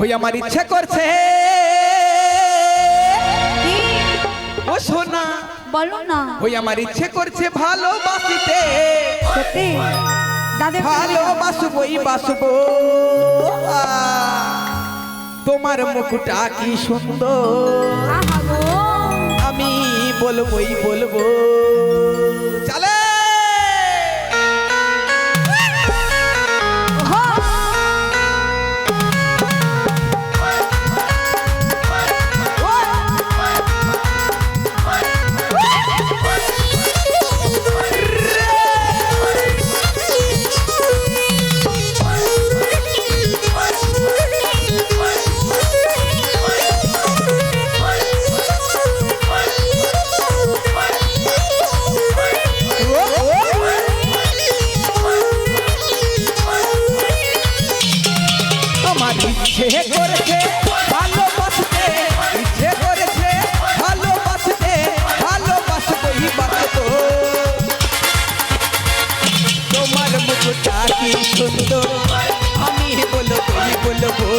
ওই আমার ইচ্ছে করছে ও সোনা বলো না। ওই আমার ইচ্ছে করছে ভালোবাসিতে সত্যি দাদা ভালোবাসবই বাসবো তোমার মুখটা কি সুন্দর আহা গো আমি বলবোই বলবো চলে ইচ্ছে করেছে ভালোবাসতে ইচ্ছে করেছে ভালোবাসতে ভালোবাসবই বাসবো তোমার মুখটা কি সুন্দর আমি বলবই বলবো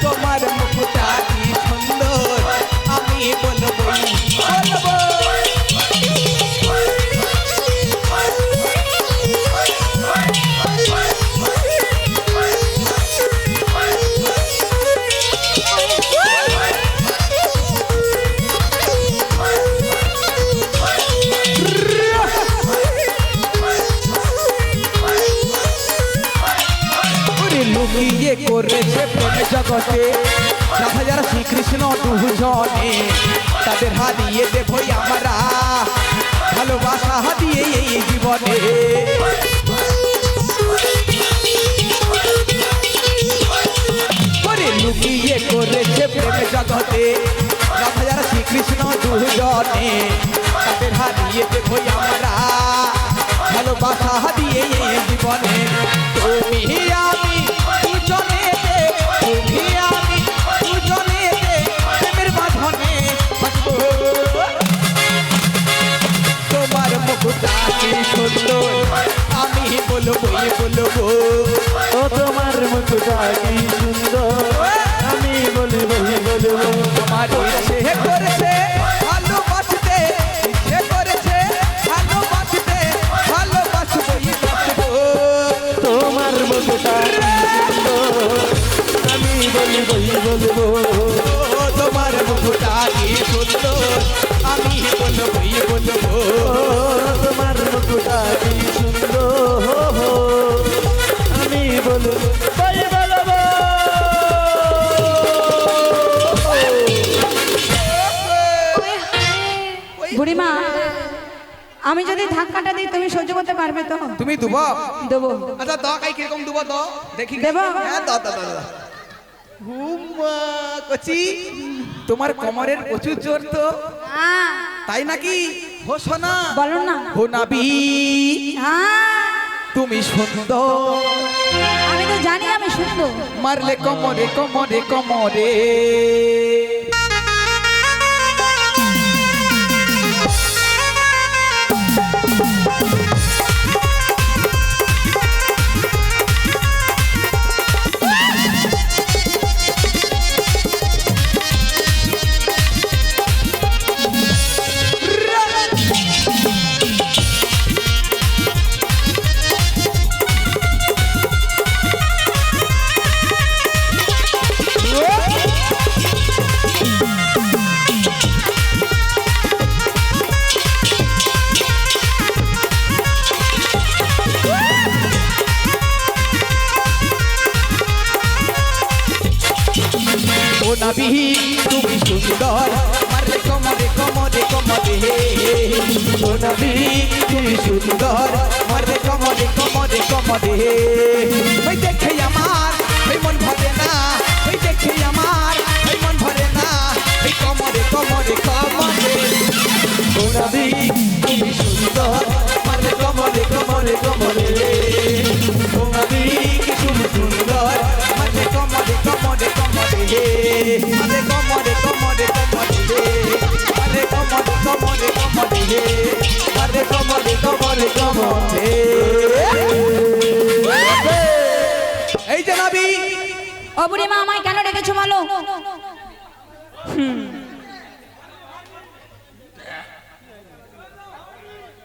তোমার মুখটা কি সুন্দর আমি বলবই বলবো লুকিয়ে করেছে প্রেম জগতে রাধা শ্রীকৃষ্ণ দুজনে তাদের হারিয়ে দেবই আমরা ভালোবাসা দিয়ে এই জীবনে লুকিয়ে করেছে প্রেম জগতে রাধা শ্রীকৃষ্ণ দুজনে তাদের হারিয়ে দেবই আমরা ভালোবাসা দিয়ে এই জীবনে তুমি আমি দুজনেতে তুমি আমি দুজনেতে প্রেমের বাঁধনে বাঁচবো তোমার মুখটা কি সুন্দর আমি বলবোই বলবো ও তোমার মুখটা কি সুন্দর আমি বলবোই বলবো আমার ইচ্ছে করেছে ভালোবাসতে ইচ্ছে করেছে ভালোবাসতে ভালোবাসবই বাসবো তোমার মুখটা কি সুন্দর আমি বলবোই বলবো তোমার মুখটা কি সুন্দর আমি বলবোই বলবো তোমার মুখটা কি সুন্দর আমি বলবোই বলবো বুড়িমা আমি যদি ধাক্কাটা দিই তুমি সহ্য করতে পারবে তো? তুমি দুবো দেবো। আচ্ছা দ কাই কিরকম দুবো দ দেখি দেবো? হ্যাঁ দ দ দ হুমা কচি তোমার কোমরের প্রচুর জোর তো হ্যাঁ তাই নাকি হো সোনা বলো না। হো নাবি হ্যাঁ তুমি সুন্দর আমি তো জানি আমি সুন্দর। মারলে কোমরে কোমরে কোমরে নাবি তুমি সুন্দর মারলে কোমরে কোমরে কোমরে নাবি তুমি সুন্দর মারলে কোমরে কোমরে কোমরে ওই দেখে আমার ওই মন ভরে না ওই দেখে আমার ওই মন ভরে না ওই কোমরে কোমরে কোমরে নাবি তুমি সুন্দর মারলে কোমরে কোমরে কোমরে নাবি তুমি সুন্দর মারলে কোমরে কোমরে কোমরে আরে কোমরে কোমরে কোমরে আরে কোমরে কোমরে কোমরে আরে কোমরে কোমরে কোমরে ও বুড়িমা আমায় কেন ডেকেছো বলো?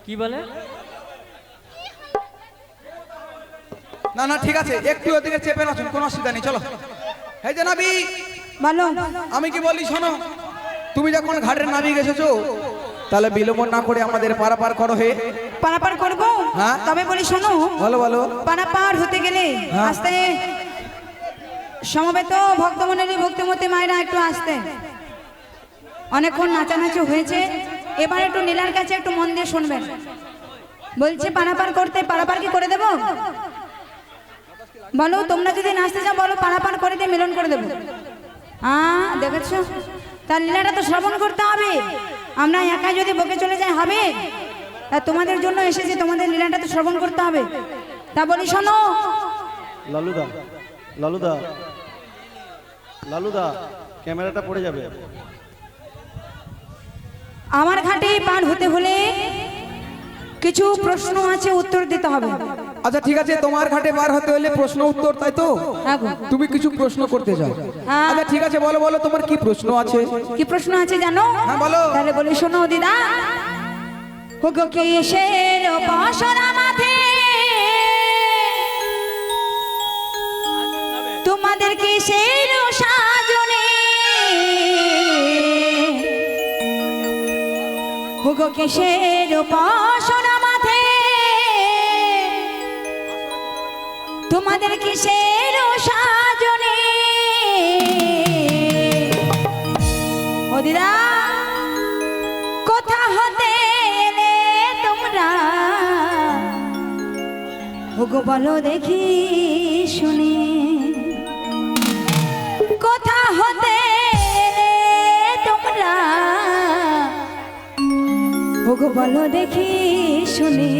কি বলে? না না ঠিক আছে, একটু ওদিকে চেপে রাখুন, কোনো অসুবিধা নেই, চলো। এই যে নাবি, বলো। আমি কি বলি শোনো, তুমি যখন ঘাটের নাবি গেছো, তাহলে বিলম্ব না করে আমাদের পারাপার করো হে। পারাপার করবো? হ্যাঁ। তবে বলি শোনো, বলো বলো। পারাপার হতে গেলে হ্যাঁ। আস্তে সমবেত ভক্তমণ্ডলী ভক্তিমতী মায়েরা একটু আসতে, অনেকক্ষণ নাচানাচি হয়েছে, এবার একটু নীলার কাছে একটু মন দিয়ে শুনবেন। বলছে পারাপার করতে, পারাপার কি করে দেবো? বলো তোমরা যদি নাচতে যাও বলো, পারাপার করে দিয়ে মিলন করে দেবো। দেখেছ, তার লীলাটা তো শ্রবণ করতে হবে। আমরা একা যদি বকে চলে যাই হবে? তা তোমাদের জন্য এসেছি, তোমাদের লীলাটা তো শ্রবণ করতে হবে। তা বলি শোনো, লালুদা, লালুদা, লালুদা, ক্যামেরাটা পড়ে যাবে। আমার ঘাটে পার হতে হলে কিছু প্রশ্ন আছে, উত্তর দিতে হবে। আচ্ছা ঠিক আছে, তোমার ঘাটে পার হতে হলে প্রশ্ন উত্তর, তাই তো? হ্যাঁ গো। তুমি কিছু প্রশ্ন করতে চাও? হ্যাঁ। আচ্ছা ঠিক আছে, বলো বলো তোমার কি প্রশ্ন আছে? কি প্রশ্ন আছে জানো? হ্যাঁ বলো। তাহলে বলি শোনো দিদা, হুগো কিসের বাসনা মাথে, তোমাদের কিসের সাজনে, হুগো কিসের বাসনা মাথে, তোমাদের কিসের সাজনে। ও দিদা কোথা হতে এলে তোমরা, ওগো বলো দেখি শুনি, কোথা হতে এলে তোমরা, ওগো বলো দেখি শুনি।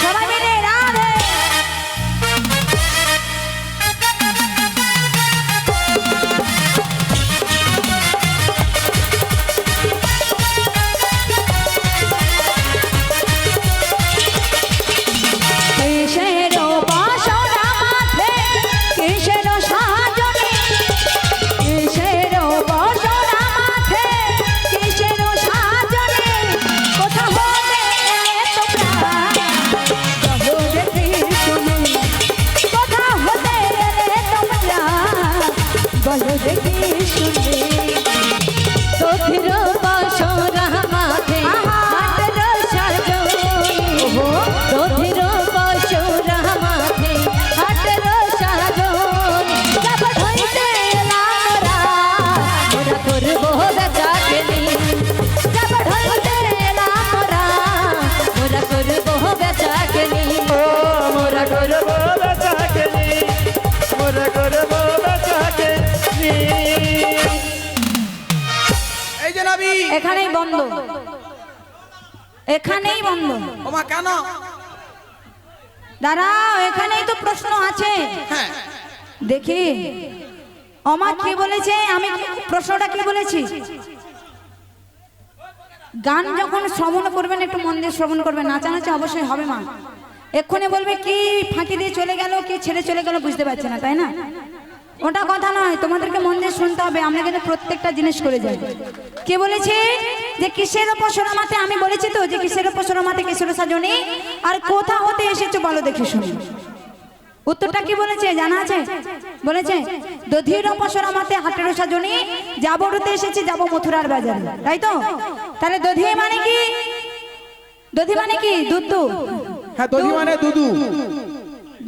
সবাই মিলে রাধে। কিসের বাসনা মাথে, কিসের সাজনে, কিসের বাসনা মাথে, কিসের সাজনে, কোথা হতে তোমরা, বলো দেখি শুনি, কোথা হতে তোমরা, বলো দেখি শুনি। তোর বাসনা মাথে হাতের সাজনে, তোর বাসনা মাথে হাতের সাজনে, কাপড় হইতে লারা মোরা করবো বেচাকেনি, কাপড় হইতে লারা মোরা করবো বেচাকেনি, মোরা করবো বেচাকেনি, মোরা করবো বেচাকেনি। এই যে নাবি, এখানেই বন্ধ, এখানেই বন্ধ। ওমা কেন? দাঁড়াও, এখানেই তো প্রশ্ন আছে। হ্যাঁ দেখি অমা কি বলেছে, আমি প্রশ্নটা কি বলেছি। গান যখন শ্রবণ করবেন একটু মন দিয়ে শ্রবণ করবেন, নাচানাচি অবশ্যই হবে মা। এক্ষুনি বলবে কি ফাঁকি দিয়ে চলে গেল, কি ছেড়ে চলে গেল, বুঝতে পারছে না, তাই না? ওটা কথা নয়, তোমাদেরকে মন দিয়ে শুনতে হবে। আমরা কিন্তু প্রত্যেকটা জিনিস করে যাই। কে বলেছে যে কিসের উপসরা মাতে, আমি বলেছি তো যে কিসের উপসরা মাতে কিসের সাজনি, আর কোথা হতে এসেছো বলো দেখি শুনি। উত্তরটা কি বলেছে জানা আছে? বলেছে দধির উপসরা মাতে হাটের সাজনি, যাবো রুতে এসেছি, যাবো মথুরার বাজারে, তাই তো? তাহলে দধি মানে কি? দধি মানে কি? দুধ। হ্যাঁ দধি মানে দুধু,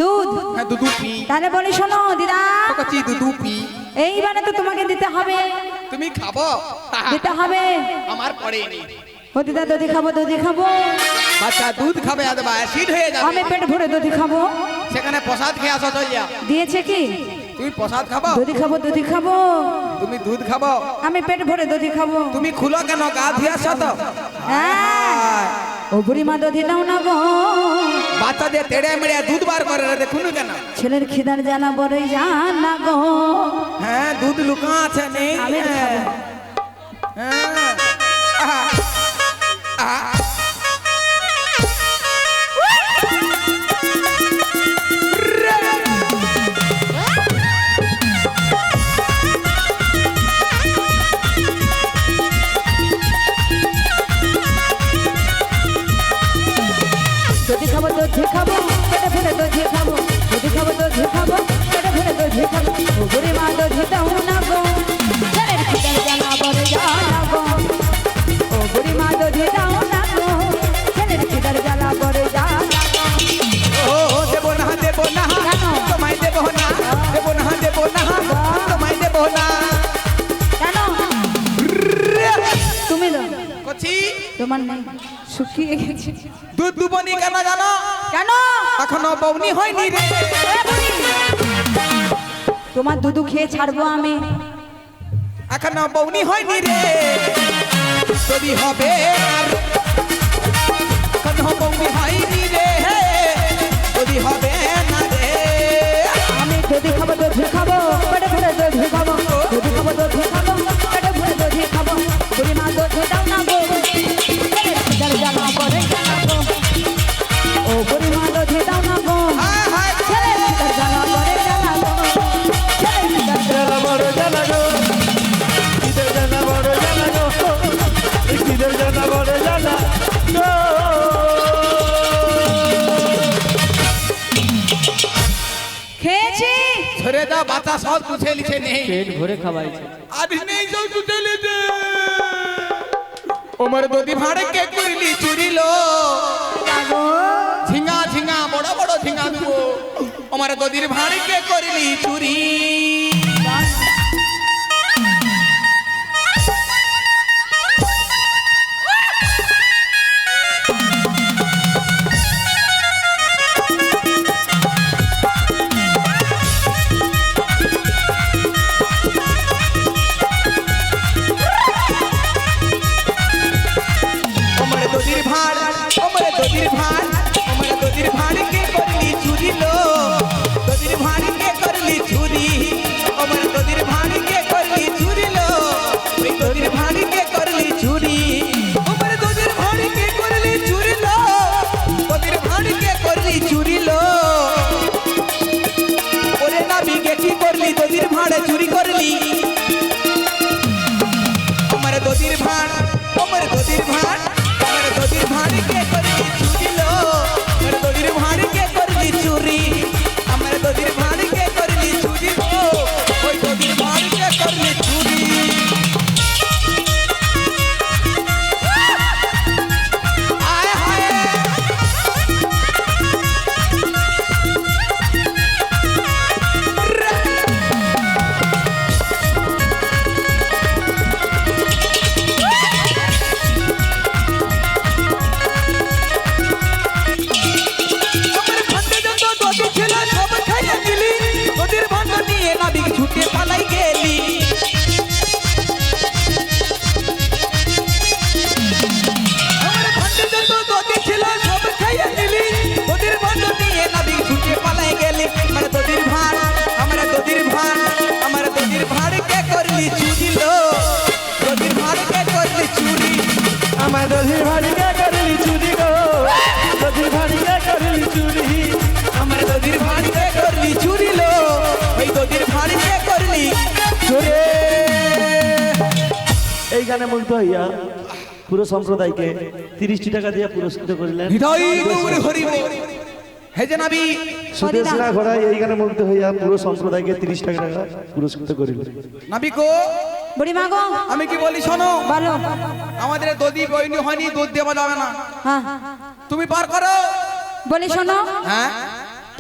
দুধ। হ্যাঁ দুধু পি। তাহলে বলি শোনো দিদা, কচি দুধু পি। এইবারে তো তোমাকে দিতে হবে, তুমি খাবো? দিতে হবে। আমার পরে নি। ও দিদা দধি খাবো, দধি খাবো। বাচ্চা দুধ খাবে, আদবা অ্যাসিড হয়ে যাবে। আমি পেট ভরে দধি খাবো। সেখানে প্রসাদ খেয়ে আসো, চল যা। দিয়েছে কি? তুমি প্রসাদ খাবো? দধি খাবো, দধি খাবো। তুমি দুধ খাবো? আমি পেট ভরে দধি খাবো। তুমি খুলো কেন, গা ধুয়ে আসো তো। হ্যাঁ, ও বুড়ি মা দধি দাও না গো, বাচ্চা দিয়ে তেড়ে মেড়ে দুধ বার করে রে, দেখুন কেন? ছেলের খিদার জ্বালা বড়ই জানা গো। হ্যাঁ দুধ লুকা আছে নেই? আমি খাবো। হ্যাঁ আহা, আহা। দাও না গো ছেলের খিদার জ্বালা বড় জ্বালা গো ও বুড়িমা দুধ দাও না গো ছেলের খিদার জ্বালা বড় জ্বালা ও দেব না কেন? তোমায় দেব না তোমায় দেব না কেন তুমি দাও কচি তোমার নেই শুকিয়ে গেছে দুধ দুবনি কেন জানো কেন এখনো বউনি হয়নি রে এ বুড়ি, তোমার দুধু খেয়ে ছাড়বো আমি এখনো বউনি হয়নি রে যদি হবে আর এখনো বউনি হয়নি রে যদি হবে না রে আমি দুধ খাবো দুধ খাবো পেটে ভরে দুধ খাবো দুধ খাবো দুধ খাবো পেটে ভরে দুধ খাবো বুড়ি মা দুধ দাও না গো ছেলের খিদার জ্বালা করে জ্বালা গো ও বুড়ি মা দুধ দাও না গো হায় হায় ছেলের খিদার জ্বালা করে জ্বালা গো ছেলের খিদার জ্বালা বড় জ্বালা গো খিদের জ্বালা বড় জ্বালা গো খিদের জ্বালা বড় জ্বালা গো খেয়েছি ছেড়ে দা বাতা সব তুছে লিখে নেই পেট ভরে খাওয়াইছে আজ নেই সব তুছে লিখে ওমর দদি ভাড়ে কে করলি চুরিলো গো ঝিঙ্গা ঝিঙ্গা বড় বড় ঝিঙ্গা দেবো আমার দদির ভাড়ে কে করলি চুরি আমার দদির ভাড় আমার দদির ভাড় আমার দদির ভাড় কে করলি চুরি লো দদির ভাড় কে করলি চুরি আমার দদির ভাড় কে করলি চুরি লো ওই দদির ভাড় কে করলি চুরি আমার দদির ভাড় কে করলি চুরি লো দদির ভাড় কে করলি চুরি লো ওরে নাবি কে কি করলি দদির ভাড় চুরি করলি আমার দদির ভাড় আমার দদির ভাড় আমার দদির ভাড় কে করলি চুরি লো আমার দদির ভাড় কে করলি চুরি আমার দদির ভাড় কে করলি চুরি লো ওই দদির ভাড় কে করলি চুরি আয় হায় আমার ভান্ডে যত দদি ছিল সব খাইয়া দিলি দদির ভান্ড নিয়ে নাবিক ছুটে পালাই গেলি আমার ভান্ডে যত দদি ছিল সব খাইয়া দিলি দদির ভান্ড নিয়ে নাবিক ছুটে পালাই গেলি আমার দদির ভাড় আমার দদির ভাড় আমার দদির ভাড় কে করলি চুরি লো দদির ভাড় কে করলি চুরি আমার দধির ভাড়িকে করলি চুরি গো দধির ভাড়িকে করলি চুরি আমার দদির ভাড় কে করলি চুরি লো ওই দদির ভাড় কে করলি চুরি এই গানে মুগ্ধ হইয়া পুরো সম্প্রদায়কে 30টি টাকা দিয়ে পুরস্কৃত করিলেন হৃদয় গৌর হরিব হে জানাবি সুদেশনা ঘোড়ায় এই গানে মুগ্ধ হইয়া পুরো সম্প্রদায়কে 30 টাকা পুরস্কৃত করিলেন নাবিকো বুড়ি মা গো আমি কি বলি শোনো বলো আমাদের দদি বইনি হয়নি দুধ দেওয়া যাবে না হ্যাঁ তুমি পার করো বলি শোনো হ্যাঁ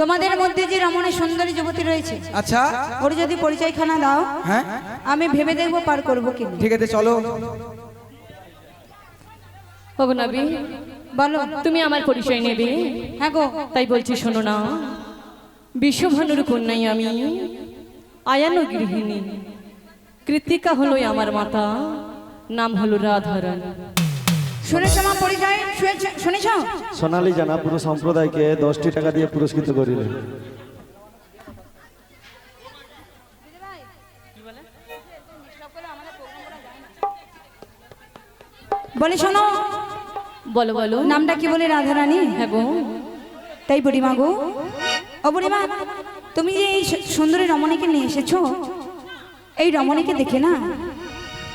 তোমাদের মধ্যে যে রমণী সুন্দরী যুবতী রয়েছে আচ্ছা ওর যদি পরিচয়খানা দাও হ্যাঁ আমি ভেবে দেখবো পার করবো কি ঠিক আছে চলো ওগো নবী বলো তুমি আমার পরিচয় নেবে হ্যাঁ গো তাই বলছি শোনো না বিশ্বভানুর কন্যাই আমি আয়ানো গৃহিণী কৃতিকা হলো আমার মাতা নাম হলো রাধারানী শুনেছ আমার পরিচয় শুনেছ সোনালী জানা পুরো সম্প্রদায়কে 10টি টাকা দিয়ে পুরস্কৃত করিলেন বলি শোনো বলো বলো নামটা কি বলে রাধারানী হ্যাঁ গো তাই বুড়িমা গো ও বুড়িমা তুমি যে এই সুন্দরী রমণীকে নিয়ে এসেছো এই রমণীকে দেখে না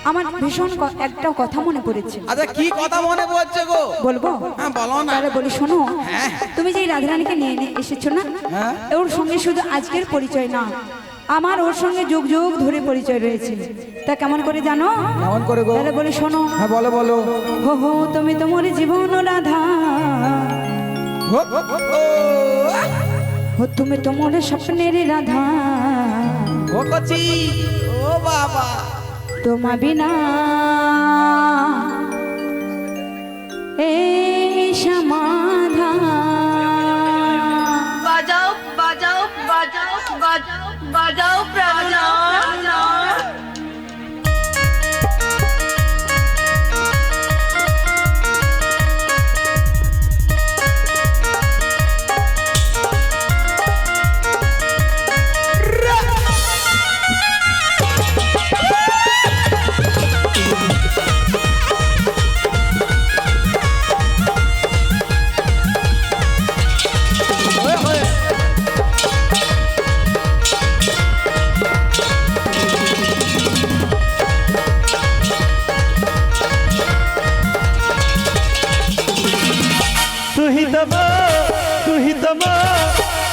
আমার ভীষণ একটা কথা মনে পড়েছে আচ্ছা কি কথা মনে পড়ছে গো বলবো হ্যাঁ বলো না তাহলে বলি শোনো হ্যাঁ। তুমি যে এই রাধারানীকে নিয়ে এসেছো না হ্যাঁ। ওর সঙ্গে শুধু আজকের পরিচয় না আমার ওর সঙ্গে যুগ যুগ ধরে পরিচয় রয়েছে। তা কেমন করে জানো? কেমন করে গো? তাহলে বলি শোনো। হ্যাঁ বলো বলো। হো হো তুমি তোমার জীবন রাধা, হো, হো, ও, হো তুমি তোমার স্বপ্নের রাধা, ও কচি, ও বাবা। তোমা বিনা এই সমাধা। বাজাও বাজাও বাজাও বাজাও বাজাও প্রাণনাথ।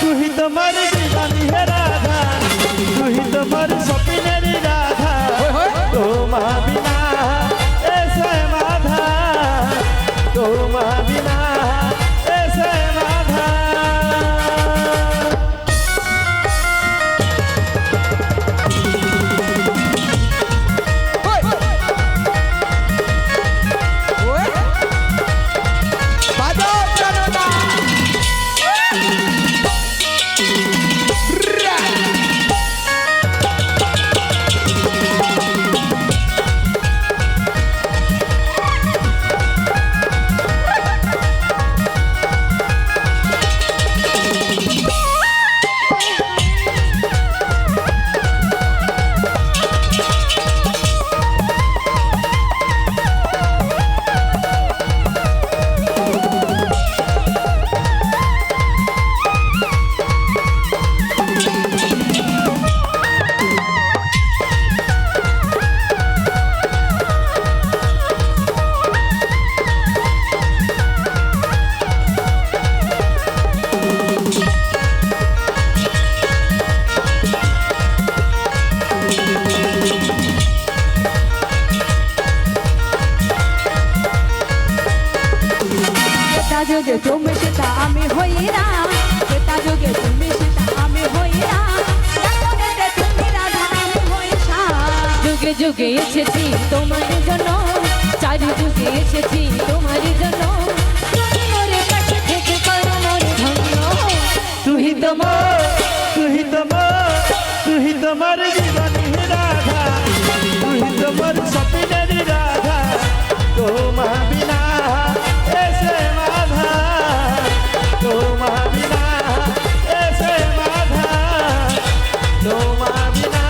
তুই তোমার জীবনী হে রাধা, তুই তোমার স্বপ্নের রাধা, তোমা বিনা এসে মাধা, তোমা বিনা এসে মাধা। যুগে তুমি সেটা আমি হই না, সেটা যুগে তুমি সেটা আমি হই না, তুমি রাধা আমি হই সা। যুগে যুগে এসেছি তোমার জন্য, চারি যুগে এসেছি তোমার জন্য, তুমি মোরে কাছে থেকে করো মোরে ধন্য। তুই তোমার, তুই তোমার, তুই তোমার জীবনী রাধা, তুই তোমার স্বপ্নের রাধা, তোমা বিনা এসে মাধা, তোমা বিনা এসে মাধা, তোমা বিনা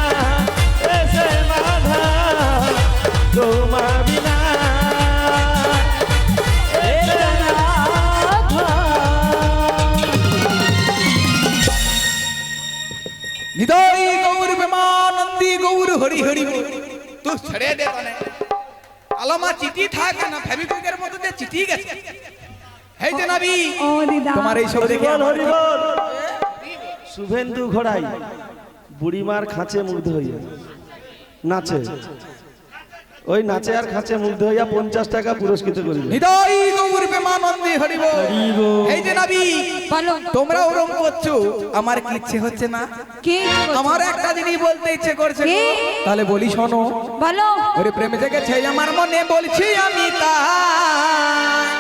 এসে মাধা, তোমা বিনা এসে মাধা। নিতাই গৌর প্রেমানন্দী গৌর হরি হরি বল। তুই ছেড়ে দে তনে আলমা চিঠি থাকে না, ফেবিকুইকের মধ্যে দিয়ে চিঠি গেছে। এই যে নবী, ও দিদা তোমার এই সব দেখে হরিবল, আমার- হরিবল। শুভেন্দু ঘোড়াই বুড়িমার খাঁচে মুগ্ধ হইয়া নাচে, ওই নাচে আর খাঁচে মুগ্ধ হইয়া 50 টাকা পুরস্কৃত করিল। নিতাই গৌর প্রেমানন্দী হরি বল। হরিবল। এই যে নবী, বলো তোমরা ওরম করছো, আমার কি ইচ্ছে হচ্ছে না? কি আমার একটা জিনিস বলতে ইচ্ছে করছে গো। কি? তাহলে বলি শোনো। বলো। ওরে প্রেম জেগেছে আমার মনে, বলছি আমি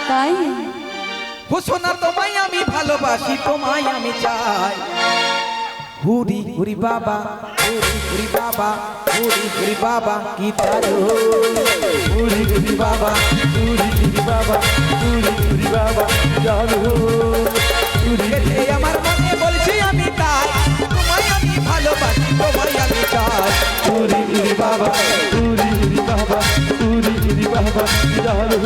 তাই সোনা, তোমায় আমি ভালোবাসি, তোমায় আমি চাই। হুরি হুরি বাবা, হুরি হুরি বাবা, হুরি হুরি বাবা কি তারো, হুরি হুরি বাবা, তুরি তুরি বাবা, তুরি তুরি বাবা জানো, তুরি জেগেছে আমার মনে, বলছি আমি তাই। তোমায় আমি ভালোবাসি, তোমায় আমি চাই। তুরি তুরি বাবা, তুরি তুরি বাবা, তুরি তুরি বাবা জানো,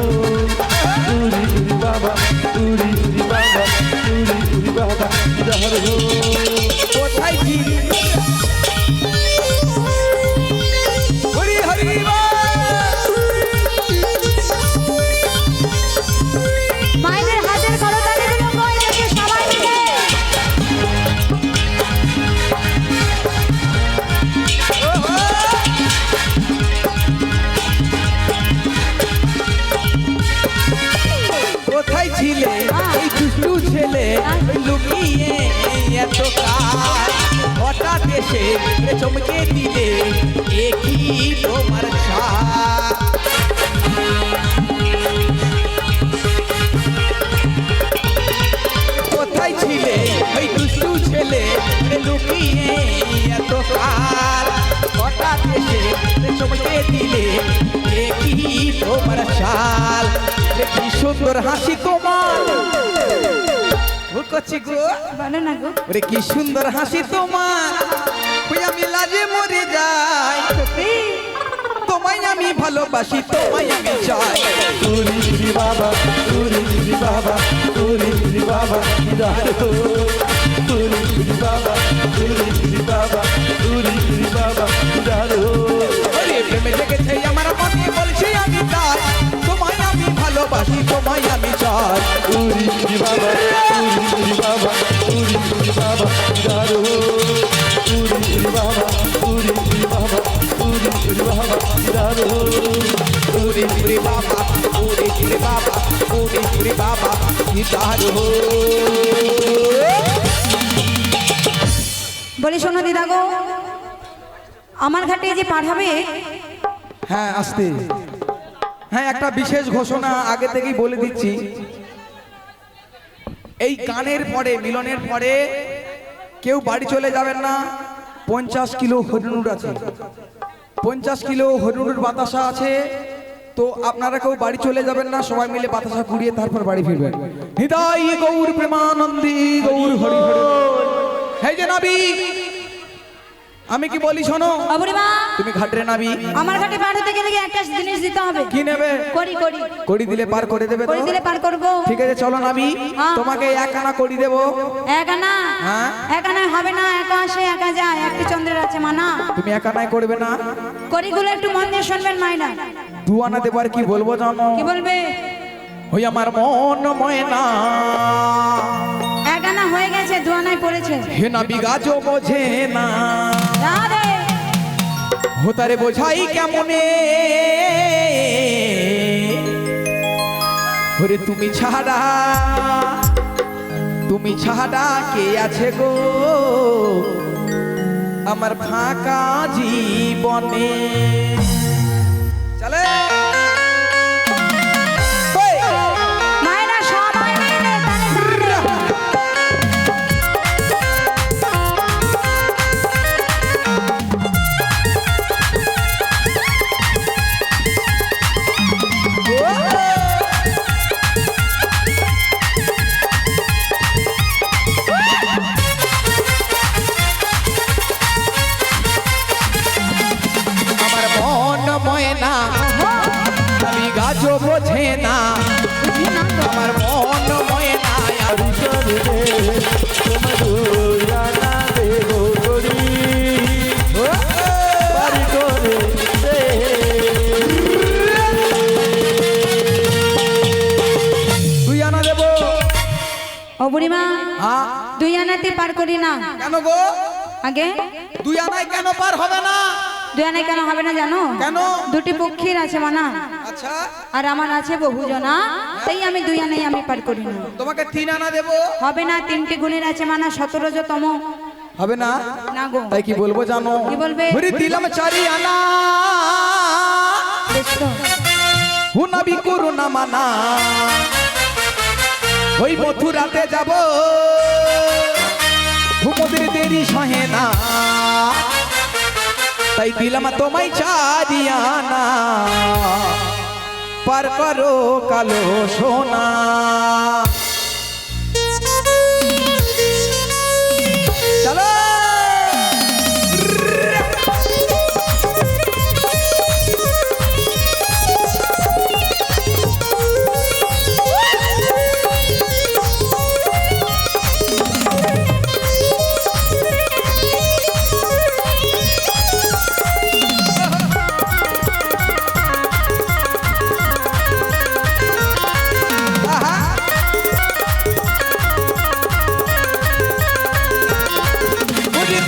তুরি তুরি বাবা, তুরি তুরি বাবা, তুরি তুরি বাবা জানো। কোথায় কি হরি হরি মায়েদের হাতের করতালিগুলো কই দেখে সবাই মিলে। এসে চমকে দিলে একই তোমার ছাপ। কোথায় ছিলে ওই দুষ্টু ছেলে লুকিয়ে এত কাল, হঠাৎ এসে চমকে দিলে একই তোমার শাল। কি সুন্দর হাসি তোমার, ভুল করছি গো, বলো না গো। ওরে কি সুন্দর হাসি তোমার, ওই আমি লাজে মরে যাই। সত্যি তোমায় আমি ভালোবাসি, তোমায় আমি চাই। উরি উরি বাবা উরি উরি বাবা উরি উরি বাবা ইদারো উরি উরি বাবা উরি উরি বাবা উরি উরি বাবা ইদারো ওরে প্রেমে জেগেছে আমার মনে, বলছি আমি তাই। তোমায় আমি ভালোবাসি, তোমায় আমি চাই। উরি উরি বাবা উরি উরি বাবা উরি উরি বাবা ইদারো উরি উরি বাবা উরি উরি বাবা উরি উরি বাবা ইদারো উরি উরি বাবা, উরি উরি বাবা, উরি উরি বাবা গিটারো। বলি শোনো দিদা গো, আমার ঘাটে যে পার হবে, হ্যাঁ আসতে, হ্যাঁ একটা বিশেষ ঘোষণা আগে থেকেই বলে দিচ্ছি। এই গানের পরে, মিলনের পরে কেউ বাড়ি চলে যাবেন না। 50 কিলো হরিণুর আছে, 50 কিলো হরিণুর বাতাসা আছে। তো আপনারা কেউ বাড়ি চলে যাবেন না, সবাই মিলে বাতাসা কুড়িয়ে তারপর বাড়ি ফিরবেন। হৃদয় গৌর প্রেমানন্দী গৌর হরি হরি। হে যে নাবিক, আমি কি বলি শোনো, বুড়িমা তুমি ঘাটরে নাবি, আমার ঘাটে পার হতে গেলে কি একটা জিনিস দিতে হবে। কি নেবে? করি করি কড়ি দিলে পার করে দেবে তো? করি দিলে পার করবো। ঠিক আছে চলো নাবি, হ্যাঁ। তোমাকে এক আনা কড়ি দেবো। এক আনা? হ্যাঁ। এক আনায় হবে না, একা আসে একা যায়, একটি চন্দ্রের আছে মানা। তুমি এক আনায় করবে না, করিগুলো একটু মন দিয়ে শুনবেন মাইনা। 2 আনা দেবার কি বলবো জানো? কি বলবে? ওই আমার মন ময়না, এক আনা হয়ে গেছে, 2 আনায় পড়েছে। হে নাবি গাছও বোঝে না, রাধে হোতারে বোঝাই কেমনে। ওরে তুমি ছাড়া কে আছে গো আমার ফাঁকা জীবনে। চলে মায়েরা সবাই মিলে তালে তালে। আমার মন ময়না, আমি গাছও বোঝে না, আমার মন ময়না। তুই আনা দেবো? ও বুড়িমা, হ্যাঁ 2 আনাতে পার করি না। কেন গো? আগে 2 আনায় কেন পার হবে না? 2 আনায় কেন হবে না জানো? কেন? দুটি পক্ষীর আছে মানা, আচ্ছা আর আমার আছে বহুজনা, তাই আমি 2 আনাই আমি পার করি না। তোমাকে 3 আনা দেবো। হবে না, 3টি গুণের আছে মানা, 17তম। হবে না? না গো। তাই কি বলবো জানো? কি বলবে? ওরে দিলাম 4 আনা, বেশ তো। হুনাবি করু না মানা। ওই মথুরাতে যাব, ঘুমোদের দেরি সহে না, তাই দিলাম তোমায় 4 আনা, পার করো কালো সোনা। চলো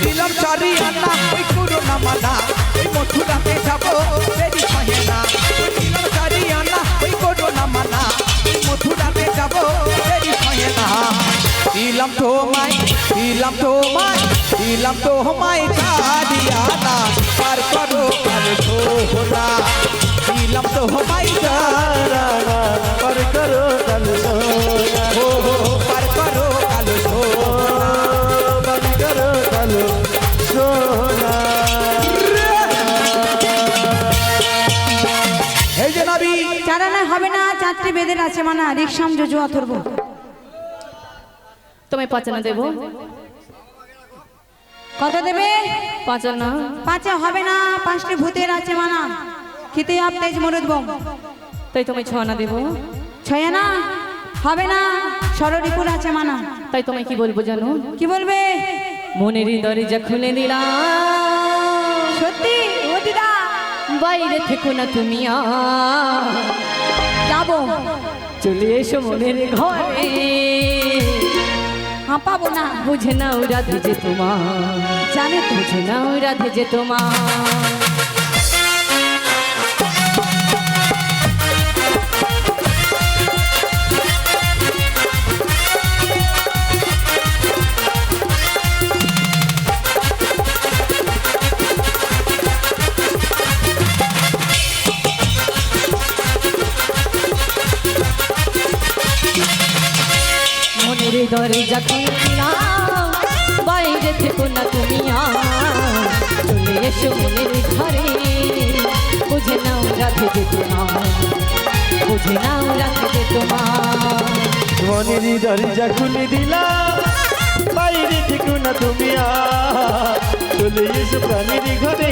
দিলাম 4 আনা, ওই করো না মানা, ওই মথুরাতে যাবো দেরি সহে না। দিলাম 4 আনা, ওই করো না মানা, ওই মথুরাতে যাবো দেরি সহে না। দিলাম তোমায় দিলাম তো হমাই কাদিয়ানা পার করো কালো সোনা দিলাম তো হমাই রানা পার করো কালো সোনা ও পার করো কালো সোনা পার করো কালো সোনা এই যে নবী চারানা হবে না, চারটি বেদের আছে মানা, রিকশাম জজু অথর্ব। তোমায় পাঁচানা দেবো। কত দেবে? পাঁচানা। পাঁচে হবে না, পাঁচটি ভূতের আছে মানা, খিতে আপ তেজ মরুদ বোম। তাই তোমায় ছয়না দেবো। ছয় না হবে না, ষড়রিপুর আছে মানা। তাই তোমায় কি বলবো জানো? কি বলবে? মনের দরজা খুলে দিলাম, সত্যি ও দিদা বাইরে থেকো না তুমি আর, যাবো, চলে এসো মনের ঘরে, হাঁপাবো না, বুঝে নাও রাধে যে তোমার, জানে তো। বুঝে নাও রাধে যে তোমার। মনের দরজা খুলে দিলাম, বাইরে থেকো না তুমি আর, চলে এসো মনের ঘরে, বুঝে নাও রাধে যে তোমার, বুঝে নাও রাধে যে তোমার। মনের দরজা খুলে দিলাম, বাইরে থেকো না তুমি আর, চলে এসো প্রাণের ঘরে,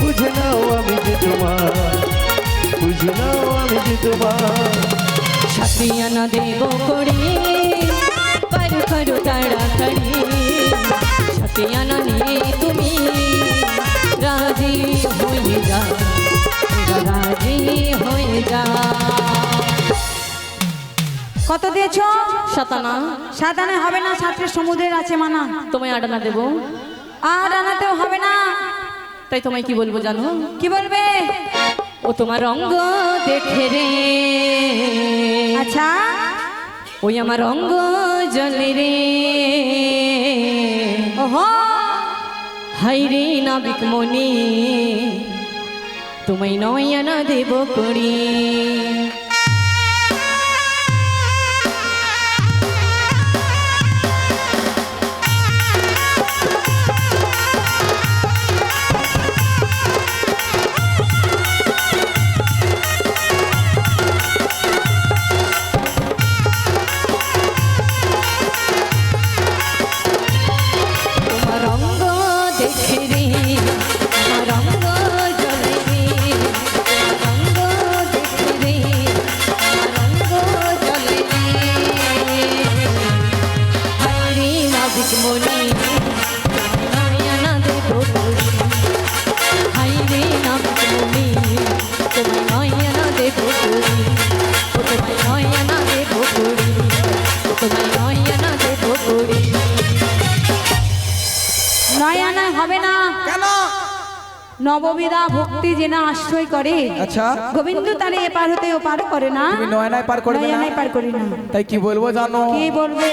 বুঝে নাও আমি যে তোমার, বুঝে নাও আমি যে তোমার। সাথিয়ানা দেব করি, পার করো তাড়াতাড়ি, সাথিয়ানা নিয়ে তুমি রাজি হয়ে যাও, রাজি হয়ে যাও। কত দিয়েছ? সাতানা। সাতানে হবে না, সাতটি সমুদ্রের আছে মানা, তোমায় আটানা দেবো। আর আনাতেও হবে না। তাই তোমায় কি বলবো জানো? কি বলবে? ও তোমার রঙ্গ দেখে রে, আচ্ছা ওই আমার রঙ্গ জলে রে, ওহো হাই রে নাবিক মনি, তোমায় নয়না দেব করি। তোমার রঙ্গ দেখে রে, আমার রঙ্গ জলে রে, তোমার রঙ্গ দেখে রে, আমার রঙ্গ জলে রে, হাই রে নাবিক মনি, তোমায় নয়না দেব করি, হাই রে নাবিক মনি, তোমায় নয়না দেব করি, ও তোমায় নয়না দেব করি, ও তোমায় নয়না দেব করি। নয়ানা হবে না, কেন? নববিধা ভক্তি যে না আশ্রয় করে, আচ্ছা গোবিন্দ তারে এপার হতে ওপার করে না, তুমি নয়নায় পার করবে না? নয়ানায় পার করি না। তাই কি বলবো জানো? কি বলবে?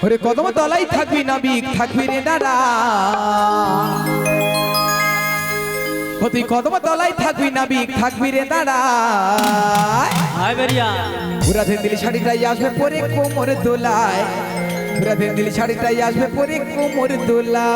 ওরে কদম তলাই থাকবি নাবিক, থাকবি রে দাঁড়া, ও তুই কদম তলাই থাকবি নাবিক, থাকবি রে দাঁড়া। পুরা দিলি শাড়িটাই আসবে পরে কোমর দোলায়, পুরা দিলি শাড়িটাই আসবে পরে কোমর দোলা।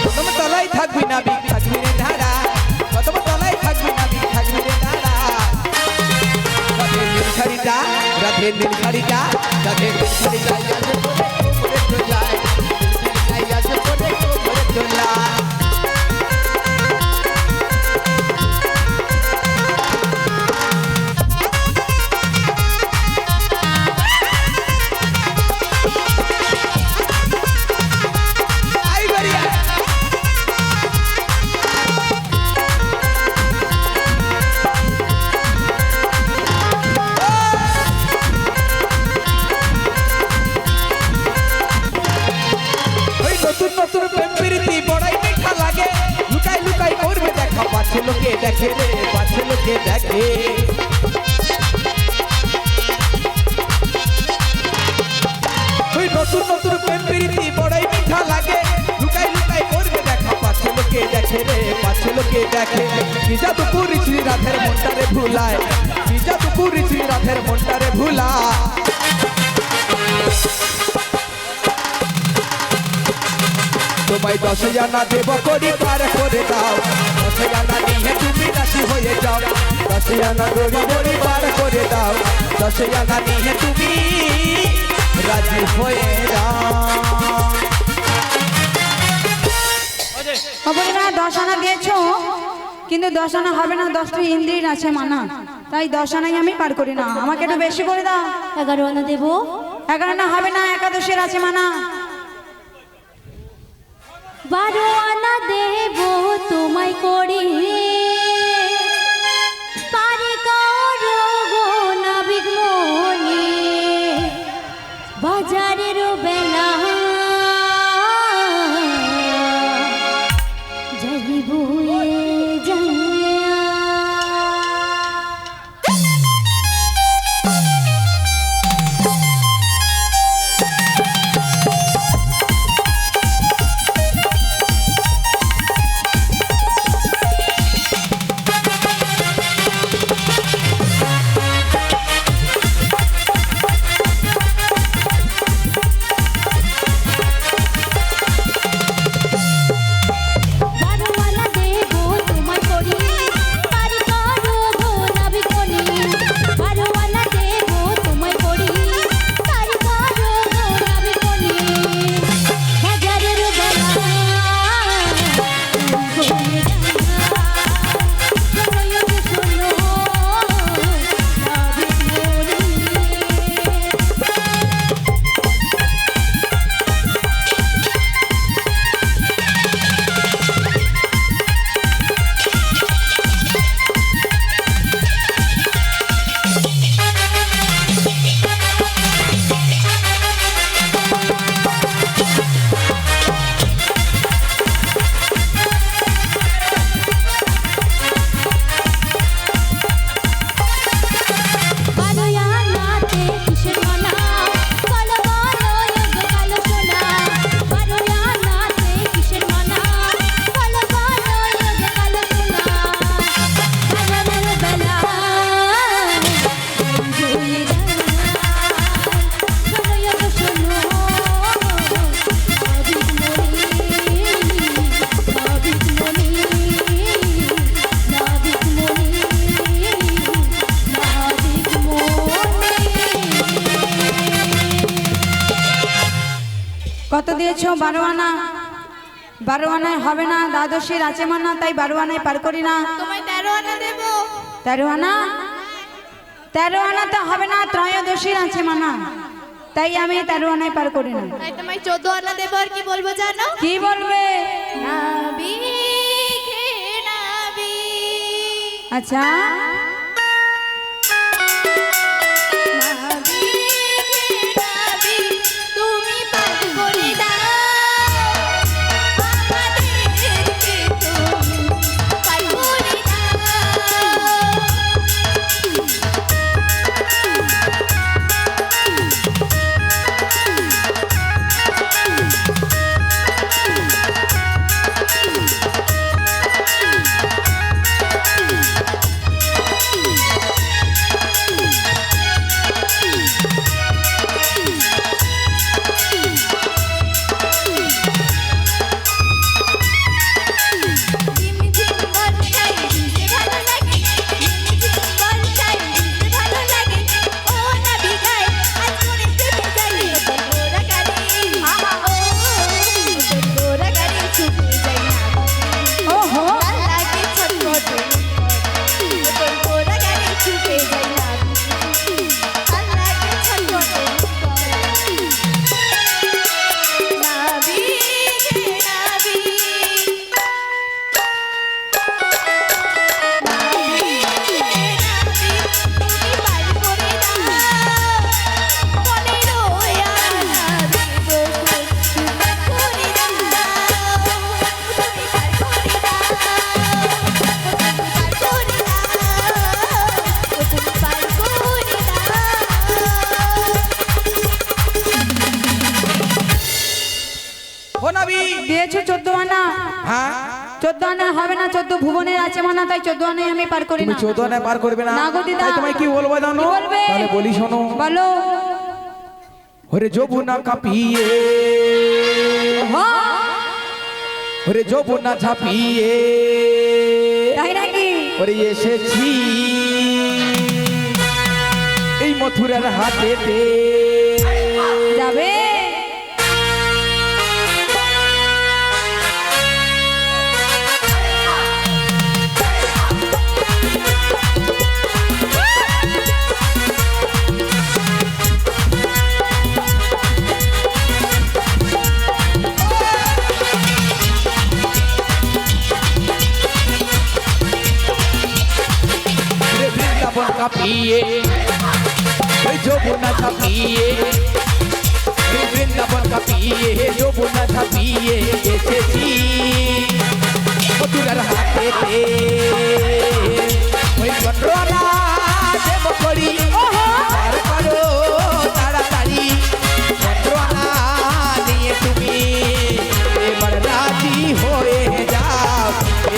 কদম তলাই থাকবি নাবিক, থাকবি রে দাঁড়া, কদম তলাই থাকবি নাবিক, থাকবি রে দাঁড়া। রাধে নীল শাড়িটা, রাধে নীল শাড়িটা, রাধে নীল শাড়িটা আসবে পরে কোমরে দোলায়, শাড়িটা আসবে পরে কোমরে দোলায়। আই বাড়িয়া দেখে রে পাছে লোকে দেখে ওই নতুন নতুন প্রেম প্রীতি বড়াই মিঠা লাগে লুকাই লুকাই করবে দেখা পাছে লোকে দেখে রে পাছে লোকে দেখে কি জাদু করেছি রাধের মনটারে ভুলায় কি জাদু করেছি রাধের মনটারে ভুলায় তোমায় 10 আনা দেব করি পার করে দাও 10 আনা নিয়ে তুমি রাজি হয়ে যাও 10 আনা করি বড়ি পার করে দাও 10 আনা নিয়ে তুমি রাজি হয়ে যাও খবরেরা 10 আনা দিয়েছো কিন্তু 10 আনা হবে না 10টি ইন্দ্রির আছে মানা তাই 10 আনাই আমি পার করি না আমাকে একটু বেশি করে দাও 11 আনা দেবো 11 আনা হবে না একাদশের আছে মানা 12 আনা দেবো তোমায় করি পারি করো গো নাবিক মনি বাজারের বেলা যাইবুয়ে যাইয়া কত দিয়েছো 12 আনা 12 আনায় হবে না দ্বাদশীর আছে মানা তাই 12 আনায় পার করি না তোমায় 13 আনা দেব 13 আনা 13 আনা তো হবে না ত্রয়োদশীর আছে মানা তাই আমি 13 আনায় পার করি না তাই তোমায় 14 আনা দেব আর কি বলবো জানো কি বলবে নাবিক হে নাবিক আচ্ছা তুমি পার করে দাও আমাদেরকে তুমি পার করে দাও হ্যাঁ 14 আনা হবে না, 14 ভুবনের আছে মানা, তাই 14 আনাই আমি পার করি তুমি না। 14 আনা পার করবে না? না গো দিদা। তাই তোমায় কি বলবো জানো? কি বলবে? তাহলে বলি শোনো। বলো। ওরে যমুনা কাঁপিয়ে, হ্যাঁ, ওরে যমুনা ঝাঁপিয়ে, তাই নাকি? ওরে এসেছি এই মথুরার হাটেতে। যাবে ওরে বৃন্দাবন কাঁপিয়ে, ওই যমুনা ঝাঁপিয়ে, ওই বৃন্দাবন কাঁপিয়ে, যমুনা ঝাঁপিয়ে এসেছি মথুরার হাটেতে। ওই চন্দ্রনা দেব করি পার করো তাড়াতাড়ি, চন্দ্রনা নিয়ে তুমি এবার রাজি হয়ে যাও,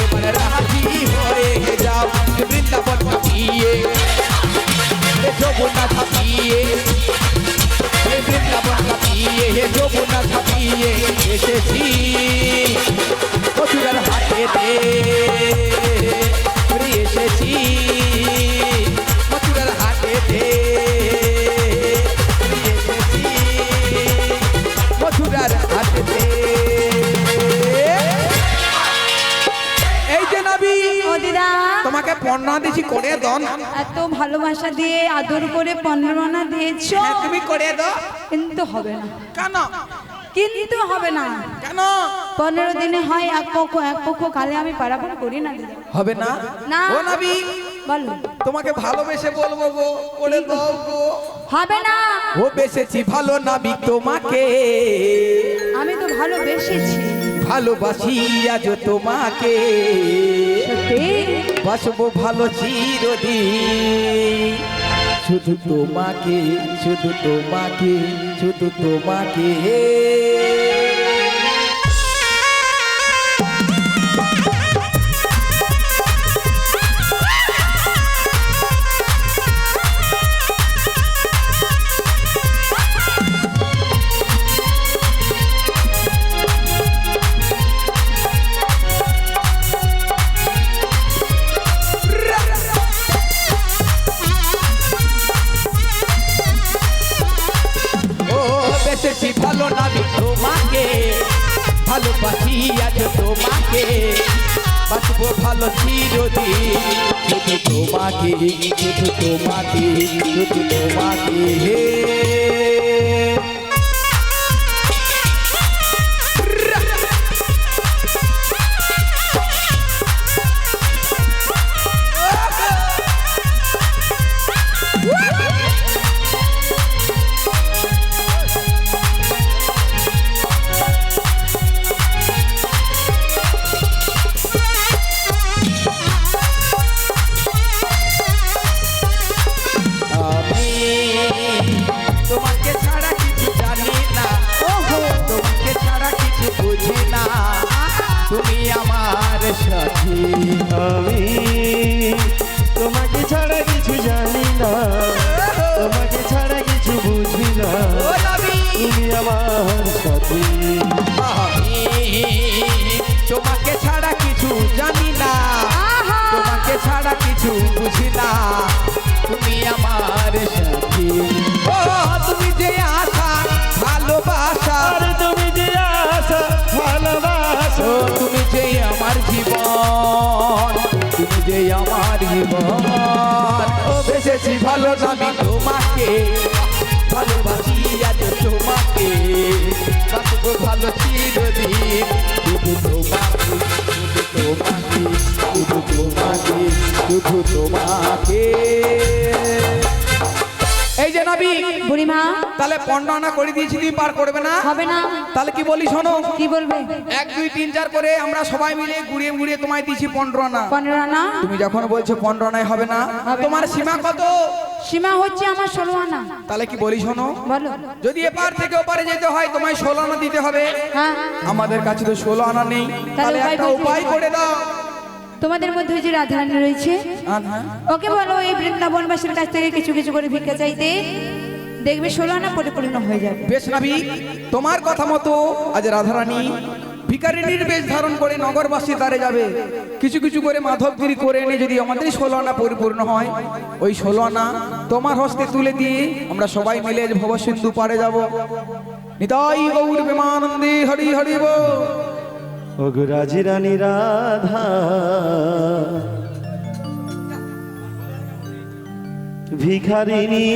এবার রাজি হয়ে যাও। বৃন্দাবন কাঁপিয়ে, যমুনা ঝাঁপিয়ে, বৃন্দাবন কাঁপিয়ে, যমুনা ঝাঁপিয়ে এসেছি মথুরার হাটেতে। এসেছি মথুরার হাটেতে, এসেছি মথুরার হাটেতে। এই যে নবী, ও দিদা, তোমাকে পণ্য দিছি করে দাও না। এত ভালোবাসা দিয়ে আদর করে 15 আনা দিয়েছো, হ্যাঁ, তুমি করে দাও। কিন্তু হবে না, কেন? কিন্তু হবে না। কেন 15 দিনে হয় এক পক্ষ কালে আমি পারাপার করি না দিদা। হবে না? না। ও নবী, বলো। তোমাকে ভালোবেসে বলবো গো, করে দাও গো। হবে না, ও বেসেছি ভালো নবী তোমাকে, আমি তো ভালোবেসেছি। ভালোবাসি আজ তোমাকে, সত্যি বাসবো ভালো চিরদিন, শুধু তোমাকে, শুধু তোমাকে, শুধু তোমাকে। ও বেসেছি ভালো নবী তোমাকে, ভালোবাসি আজ তোমাকে, বাঁচবো ভালো চিরদিন, শুধু তোমাকে, শুধু তোমাকে, শুধু তোমাকে। আমি তোমাকে ছাড়া কিছু জানি না, তোমাকে ছাড়া কিছু বুঝি না, তুমি আমার সাথী। আমি তোমাকে ছাড়া কিছু জানি না, তোমাকে ছাড়া কিছু বুঝি না, ও নবী, তুমি আমার সাথী। আমি তোমাকে ছাড়া কিছু জানি না, তোমাকে ছাড়া কিছু বুঝি না, তুমি আমার সাথী। ও তুমি যে আশা ভালোবাসা, আর তুমি যে আশা ভালোবাসো, ও তুমি যে আমার জীবন, তুমি যে আমার জীবন। ও বেসেছি ভালো নবী তোমাকে, ভালোবাসি আজ তোমাকে, বাঁচবো ভালো চিরদিন, শুধু তোমাকে, শুধু তোমাকে, শুধু তোমাকে, শুধু তোমাকে। এই যে নবী, বুড়িমা তাহলে 15 আনা করে দিয়েছি, তুমি পার করবে না? হবে না, তাহলে কি বলি শোনো, কি বলবে? 1 2 3 4 করে আমরা সবাই মিলে ঘুরিয়ে ঘুরিয়ে তোমায় দিয়েছি 15 আনা। 15 আনা তুমি যখন বলছো 15 আনায় হবে না, হবে তোমার না। সীমা কত? সীমা হচ্ছে আমার 16 আনা। তাহলে কি বলি শোনো, বলো। যদি এপার থেকে ওপারে যেতে হয় তোমায় 16 আনা দিতে হবে। হ্যাঁ, আমাদের কাছে তো 16 আনা নেই, তাহলে উপায় একটা বলছি। উপায় করে দাও। তোমাদের মধ্যে যে রাধারানী রয়েছে হ্যাঁ, ওকে বলো এই বৃন্দাবনবাসীর কাছ থেকে কিছু কিছু করে ভিক্ষা চাইতে, দেখবে 16 আনা পরিপূর্ণ হয়ে যাবে। বেশ নাবি, তোমার কথা মতো আজ রাধারানী ভিখারিনীর বেশ ধারণ করে নগরবাসী তারে যাবে। কিছু কিছু করে মাধবগিরি করে এনে যদি আমাদের 16 আনা পরিপূর্ণ হয়, ওই 16 আনা তোমার হস্তে তুলে দিয়ে আমরা সবাই মিলে ভবসিন্ধু পারে যাব। নিতাই গৌর প্রেমানন্দে হরি হরি বল। ওগো রাজি রানী রাধা ভিখারিনী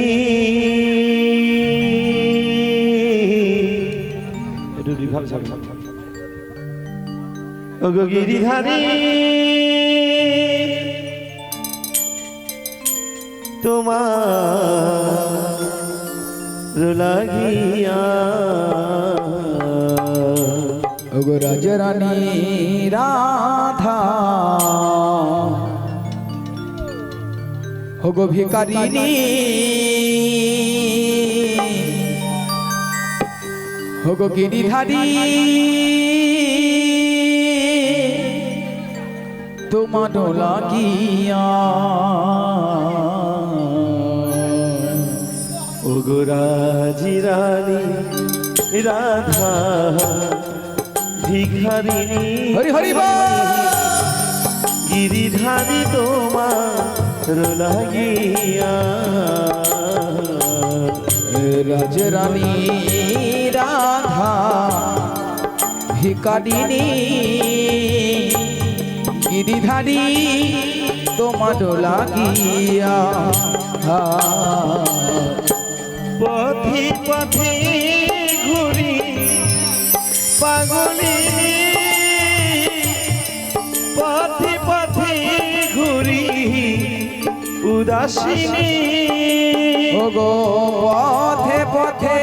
একটু রিভাব ছাড়ো। ওগো গিরিধারী তোমার লাগিয়া ওগো রাজরানী রাধা ওগো ভিখারিনী ওগো গিরিধারী তোমার লাগিয়া ওগো রাজি রানী রাধা ভিখারিনী হরি হরি বল। গিরিধারী তোমার লাগিয়া রাজরানী রাধা ভিখারিনী গিরিধারী তোমার লাগিয়া পথে পথে ঘুরি পাগলিনী পথে পথে ঘুরি উদাসিনী ওগো পথে পথে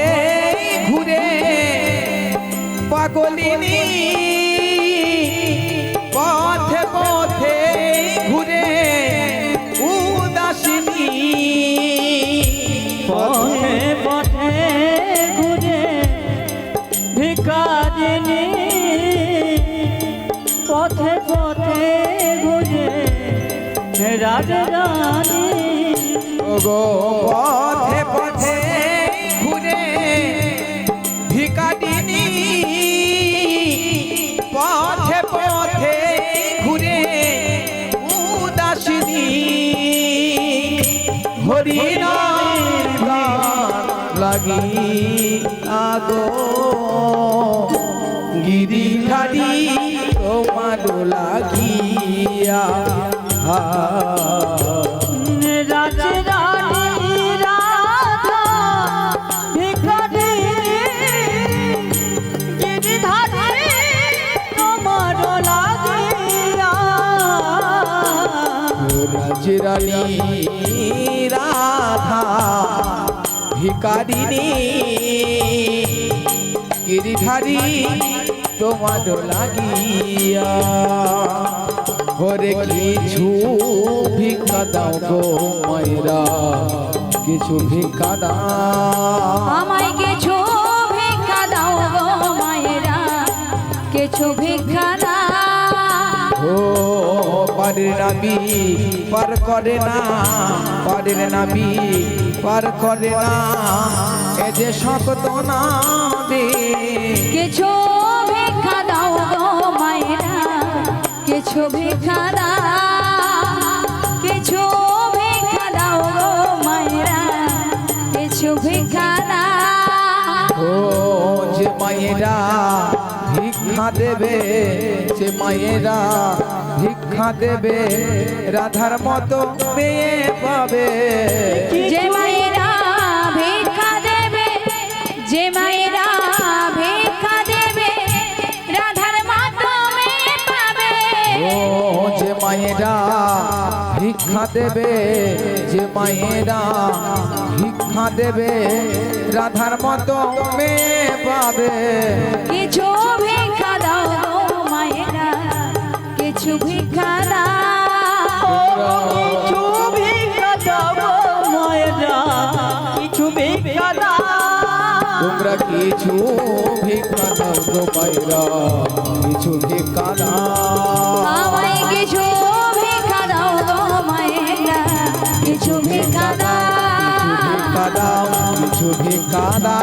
ঘুরে পাগলিনী পথে পথে ঘুরে উদাসিনী পথে পথে ঘুরে ভিখারিনী পথে পথে ঘুরে রাজরানী ওগো পথে পথে ঘুরে ভিখারিনী পথে পথে ঘুরে উদাসিনী হরিনামের গান লাগি আগো গিরিধারী তোমার লাগিয়া রাজরানী রাধা ভিখারিনী গিরিধারী তোমার লাগিয়া রাজরানী রাধা ভিখারিনী গিরিধারী তোমার লাগিয়া ওরে কিছু ভিক্ষা দাও গো মায়েরা কিছু ভিক্ষা দাও আমায় কিছু ভিক্ষা দাও গো মায়েরা, কিছু ভিক্ষা দাও। ও পারের নাবি পার করে না, পারের নাবি পার করে না, এ যে শক্ত না দে কিছু ভিক্ষা দাও গো মায়েরা, কিছু ভিক্ষা দাও, কিছু ভিক্ষা দাও গো মায়েরা, কিছু ভিক্ষা দাও। ও যে মায়েরা ভিক্ষা দেবে, যে মায়েরা ভিক্ষা দেবে, রাধার মতো মেয়ে পাবে। যে মায়েরা ভিক্ষা দেবে, যে মায়েরা ভিক্ষা দেবে, রাধার মাধ্যমে পাবে। ও যে মায়েরা ভিক্ষা দেবে, যে মায়েরা ভিক্ষা দেবে, রাধার মতো মেয়ে পাবে। কিছু ভিক্ষা দাও গো মায়েরা, কিছু ভিক্ষা দাও। কিছু ভিক্ষা দাও মায়েরা তোমরা কিছু ভিক্ষা দাও গো মায়েরা, কিছু ভিক্ষা দাও, আমায় কিছু ভিক্ষা দাও গো মায়েরা, কিছু ভিক্ষা দাও। ভিক্ষা দাও, কিছু ভিক্ষা দাও।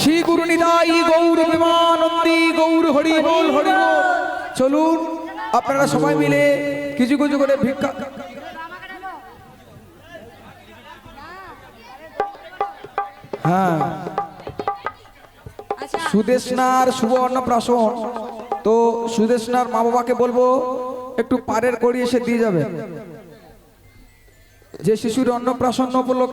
শ্রী গুরু নিতাই গৌর প্রেমানন্দী গৌর হরি বল হরি বল। চলুন আপনারা সবাই মিলে কিছু কিছু করে ভিক্ষা। হ্যাঁ, আচ্ছা সুদেশনার শুভ অন্নপ্রাশন, তো সুদেশনার মা বাবাকে বলবো একটু পারের করি এসে দিয়ে যাবে। যে শিশুর অন্নপ্রাশন উপলক্ষে